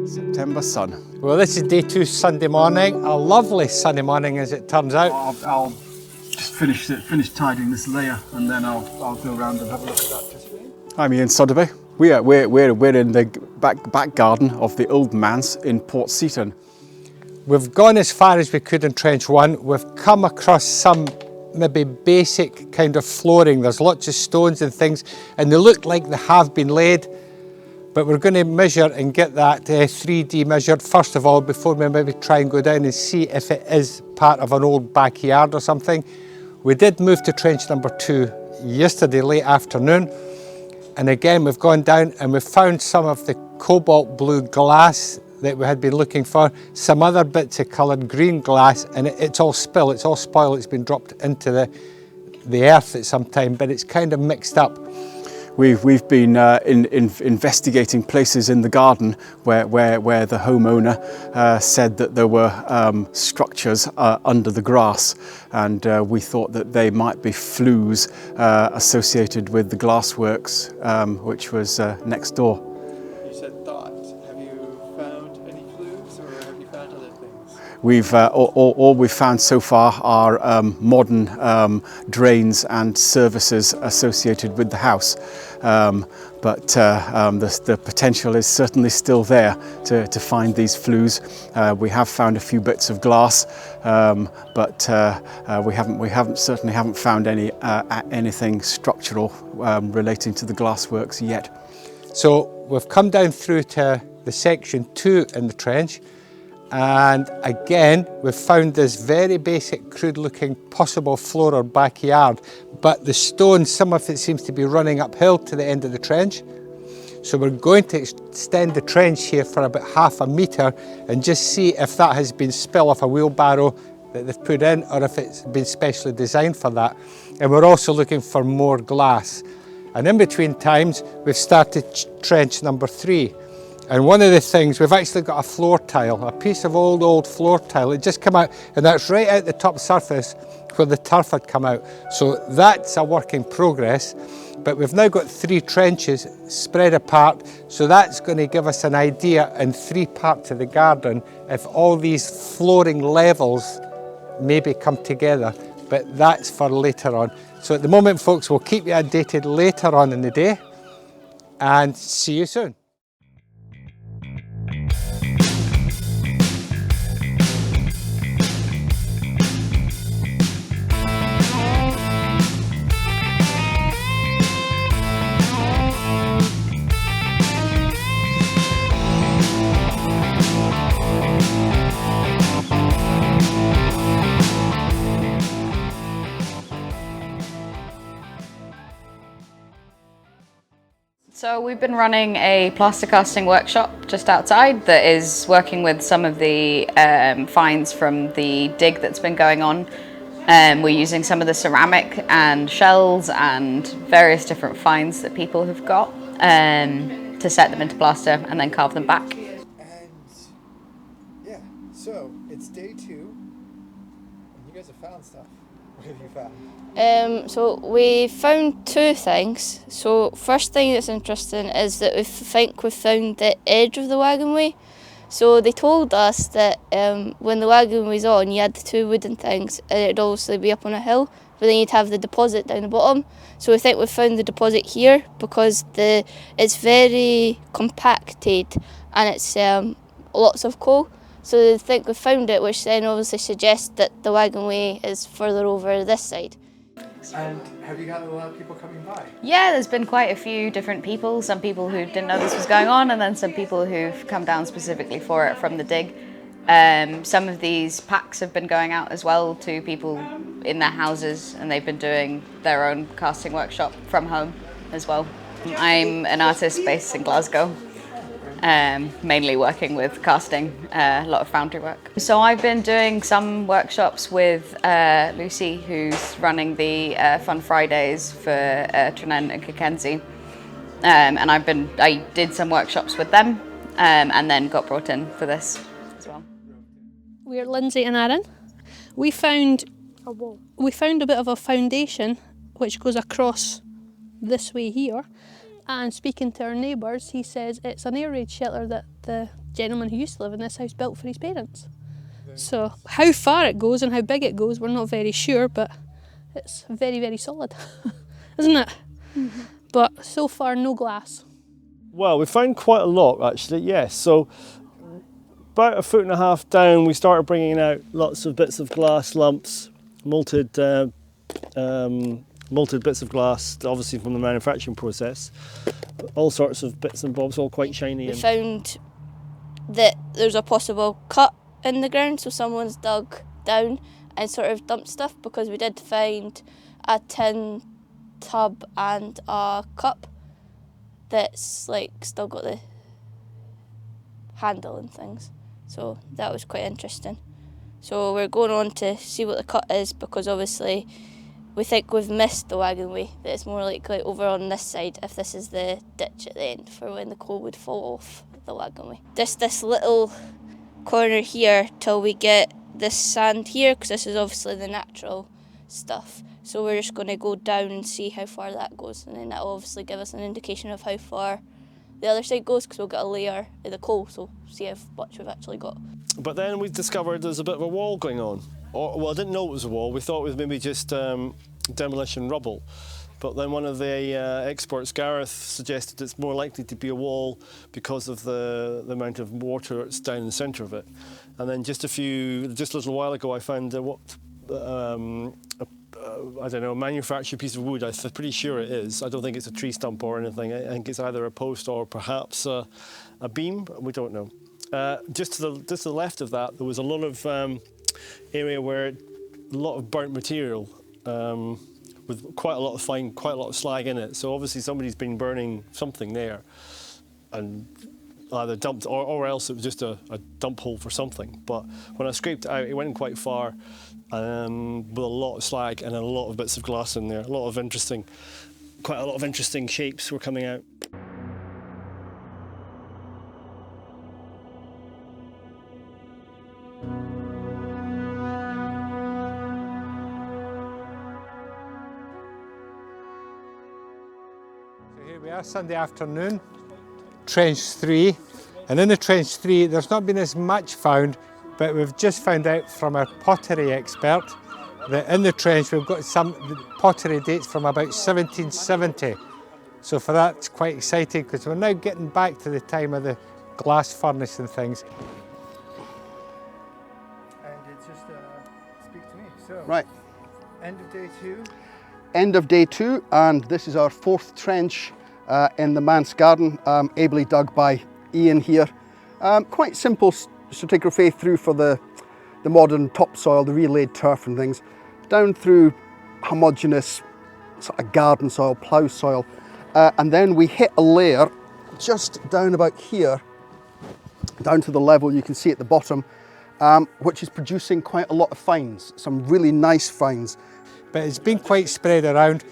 September sun. Well, this is day 2, Sunday morning. A lovely sunny morning as it turns out. I'll just finish tidying this layer and then I'll go around and have a look at that. I'm Ian Soderby. We're in the back garden of the Old Manse in Port Seton. We've gone as far as we could in Trench 1. We've come across some maybe basic kind of flooring. There's lots of stones and things and they look like they have been laid. But we're going to measure and get that 3D measured first of all before we maybe try and go down and see if it is part of an old backyard or something. We did move to trench number 2 yesterday late afternoon, and again we've gone down and we've found some of the cobalt blue glass that we had been looking for, some other bits of coloured green glass, and it's all spill, it's all spoil, it's been dropped into the earth at some time, but it's kind of mixed up. We've been investigating places in the garden where the homeowner said that there were structures under the grass, and we thought that they might be flues associated with the glassworks, which was next door. You said thought. Have you found any flues, or have you found other things? All we've found so far are modern drains and services associated with the house. But the potential is certainly still there to find these flues. We have found a few bits of glass, but we certainly haven't found anything structural relating to the glassworks yet. So we've come down through to the section 2 in the trench, and again we've found this very basic crude looking possible floor or backyard, but the stone, some of it seems to be running uphill to the end of the trench. So we're going to extend the trench here for about ½ metre and just see if that has been spill off a wheelbarrow that they've put in, or if it's been specially designed for that. And we're also looking for more glass. And in between times we've started trench number 3. And one of the things, we've actually got a floor tile, a piece of old floor tile. It just came out, and that's right out the top surface where the turf had come out. So that's a work in progress. But we've now got 3 trenches spread apart, so that's going to give us an idea in 3 parts of the garden if all these flooring levels maybe come together. But that's for later on. So at the moment, folks, we'll keep you updated later on in the day, and see you soon. So we've been running a plaster casting workshop just outside that is working with some of the finds from the dig that's been going on. We're using some of the ceramic and shells and various different finds that people have got to set them into plaster and then carve them back. And yeah, so it's day 2 and you guys have found stuff. What have you found? So we found 2 things. So first thing that's interesting is that we think we've found the edge of the wagonway. So they told us that when the wagon was on, you had the 2 wooden things and it'd obviously be up on a hill, but then you'd have the deposit down the bottom. So we think we've found the deposit here because it's very compacted and it's lots of coal. So they think we've found it, which then obviously suggests that the wagonway is further over this side. projects. And have you got a lot of people coming by? Yeah, there's been quite a few different people, some people who didn't know this was going on, and then some people who've come down specifically for it from the dig. Some of these packs have been going out as well to people in their houses, and they've been doing their own casting workshop from home as well. I'm an artist based in Glasgow, mainly working with casting, a lot of foundry work. So I've been doing some workshops with Lucy, who's running the Fun Fridays for Tranent and Cockenzie, and I did some workshops with them, and then got brought in for this as well. We're Lindsay and Aaron. We found a wall. We found a bit of a foundation which goes across this way here. And speaking to our neighbours, he says it's an air raid shelter that the gentleman who used to live in this house built for his parents. So how far it goes and how big it goes, we're not very sure, but it's very, very solid, isn't it? Mm-hmm. But so far, no glass. Well, we found quite a lot actually, yes. So about 1.5 feet down, we started bringing out lots of bits of glass lumps, molted bits of glass, obviously from the manufacturing process. All sorts of bits and bobs, all quite shiny. We found that there's a possible cut in the ground, so someone's dug down and sort of dumped stuff, because we did find a tin tub and a cup that's like still got the handle and things. So that was quite interesting. So we're going on to see what the cut is, because obviously we think we've missed the wagonway, that it's more likely over on this side if this is the ditch at the end for when the coal would fall off the wagonway. Just this little corner here till we get this sand here, because this is obviously the natural stuff. So we're just going to go down and see how far that goes, and then that'll obviously give us an indication of how far the other side goes, because we'll get a layer of the coal, so see how much we've actually got. But then we discovered there's a bit of a wall going on. Well, I didn't know it was a wall. We thought it was maybe just demolition rubble. But then one of the experts, Gareth, suggested it's more likely to be a wall because of the amount of water that's down in the centre of it. And then just a little while ago, I found I don't know, a manufactured piece of wood. I'm pretty sure it is. I don't think it's a tree stump or anything. I think it's either a post or perhaps a beam. We don't know. Just to the left of that, there was a lot of area where a lot of burnt material with quite a lot of slag in it. So obviously somebody's been burning something there, and either dumped or else it was just a dump hole for something. But when I scraped it out, it went quite far, with a lot of slag and a lot of bits of glass in there. Quite a lot of interesting shapes were coming out. Here we are, Sunday afternoon, Trench 3, and in the Trench 3 there's not been as much found, but we've just found out from our pottery expert that in the trench we've got some pottery dates from about 1770. So for that it's quite exciting, because we're now getting back to the time of the glass furnace and things. And it's just speak to me. So Right. End of day 2. End of day 2, and this is our 4th trench in the manse garden, ably dug by Ian here. Quite simple stratigraphy through for the modern topsoil, the relaid turf and things, down through homogeneous sort of garden soil, plough soil, and then we hit a layer just down about here, down to the level you can see at the bottom, which is producing quite a lot of fines, some really nice fines. But it's been quite spread around.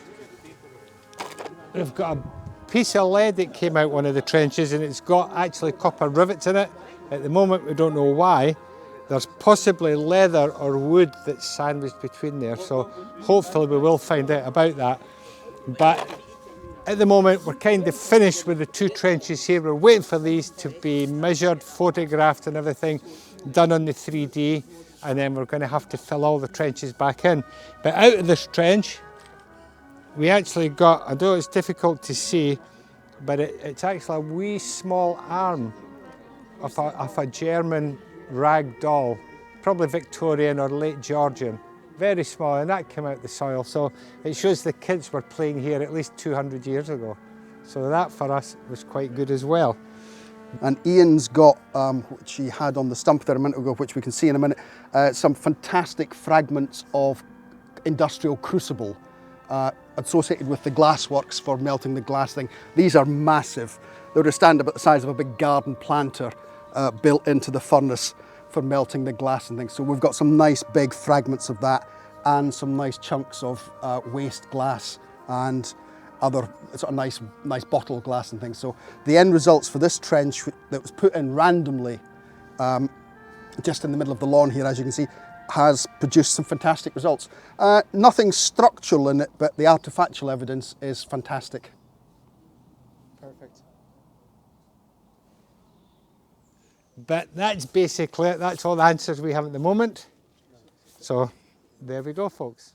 We've got a piece of lead that came out one of the trenches, and it's got actually copper rivets in it. At the moment we don't know why. There's possibly leather or wood that's sandwiched between there, so hopefully we will find out about that. But at the moment we're kind of finished with the 2 trenches here. We're waiting for these to be measured, photographed and everything, done on the 3D, and then we're going to have to fill all the trenches back in. But out of this trench we actually got, I know it's difficult to see, but it's actually a wee small arm of a German rag doll, probably Victorian or late Georgian. very small, and that came out the soil. So it shows the kids were playing here at least 200 years ago. So that for us was quite good as well. And Ian's got, which he had on the stump there a minute ago, which we can see in a minute, some fantastic fragments of industrial crucible associated with the glassworks for melting the glass thing. These are massive. They would stand about the size of a big garden planter built into the furnace for melting the glass and things. So we've got some nice big fragments of that and some nice chunks of waste glass and other sort of nice bottle glass and things. So the end results for this trench that was put in randomly just in the middle of the lawn here, as you can see, has produced some fantastic results. Nothing structural in it, but the artifactual evidence is fantastic. Perfect. But that's basically it. That's all the answers we have at the moment. So there we go, folks.